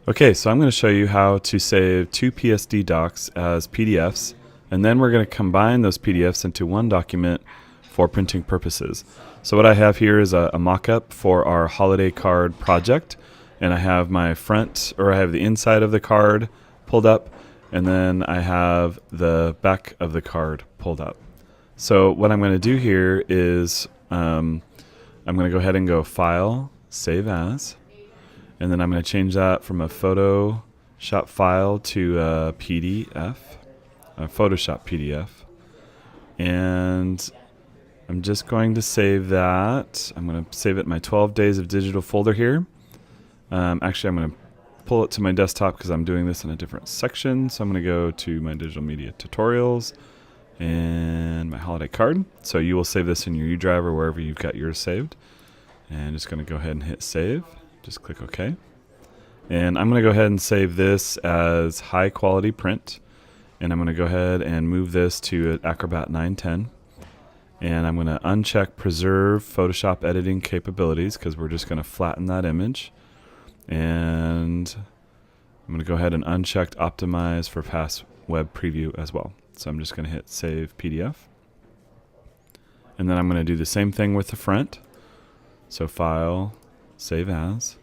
Okay, so I'm going to show you how to save two PSD docs as PDFs, and then we're going to combine those PDFs into one document for printing purposes. So what I have here is a mock-up for our holiday card project, and I have my front, or I have the inside of the card pulled up, and then I have the back of the card pulled up. So what I'm going to do here is I'm going to go ahead and go File, Save As. And then I'm going to change that from a Photoshop file to a PDF, a Photoshop PDF. And I'm just going to save that. I'm going to save it in my 12 days of digital folder here. Actually, I'm going to pull it to my desktop because I'm doing this in a different section. So I'm going to go to my digital media tutorials and my holiday card. So you will save this in your U drive or wherever you've got yours saved. And just going to go ahead and hit save. Just click OK. And I'm going to go ahead and save this as high quality print. And I'm going to go ahead and move this to Acrobat 910. And I'm going to uncheck Preserve Photoshop Editing Capabilities because we're just going to flatten that image. And I'm going to go ahead and uncheck Optimize for Fast Web Preview as well. So I'm just going to hit Save PDF. And then I'm going to do the same thing with the front. So File, Save As,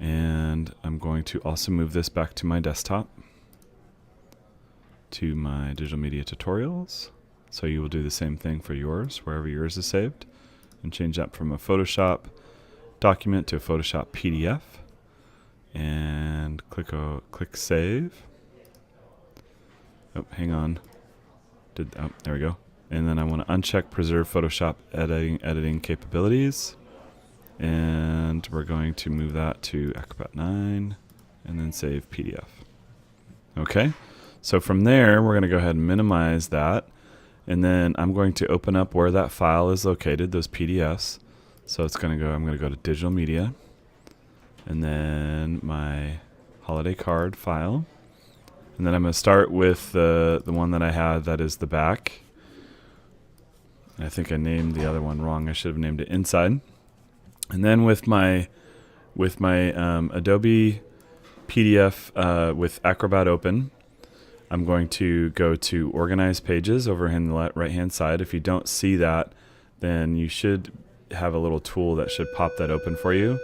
and I'm going to also move this back to my desktop, to my digital media tutorials. So you will do the same thing for yours, wherever yours is saved, and change that from a Photoshop document to a Photoshop PDF, and click Save. Oh, hang on. There we go. And then I want to uncheck Preserve Photoshop Editing Capabilities. And we're going to move that to Acrobat 9 and then save PDF. Okay, so from there we're going to go ahead and minimize that, and then I'm going to open up where that file is located, those PDFs. So it's going to go, I'm going to go to Digital Media and then my holiday card file, and then I'm going to start with the one that I had, that is the back. I think I named the other one wrong. I should have named it inside. And then with my Adobe PDF with Acrobat open, I'm going to go to Organize Pages over in the right-hand side. If you don't see that, then you should have a little tool that should pop that open for you.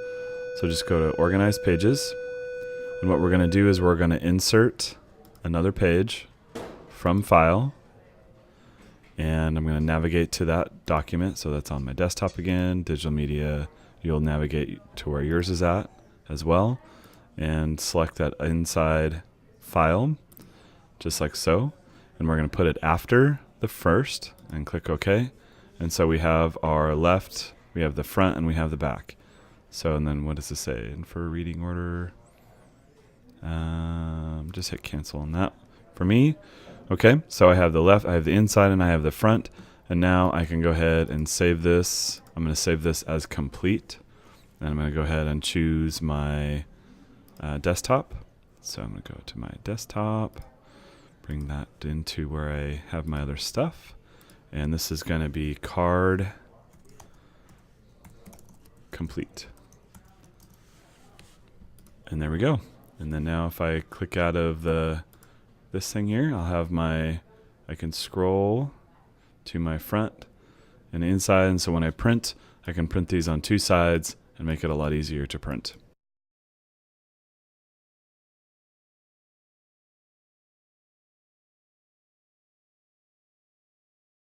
So just go to Organize Pages. And what we're going to do is we're going to insert another page from File. And I'm going to navigate to that document. So that's on my desktop again, Digital Media. You'll navigate to where yours is at as well, and select that inside file, just like so. And we're going to put it after the first and click OK. And so we have our left, we have the front, and we have the back. So, and then what does this say? And for reading order, just hit cancel on that for me. Okay, so I have the left, I have the inside, and I have the front. And now I can go ahead and save this. I'm going to save this as complete. And I'm going to go ahead and choose my desktop. So I'm going to go to my desktop, bring that into where I have my other stuff. And this is going to be card complete. And there we go. And then now if I click out of this thing here, I'll have I can scroll to my front and inside, and so when I print, I can print these on two sides and make it a lot easier to print.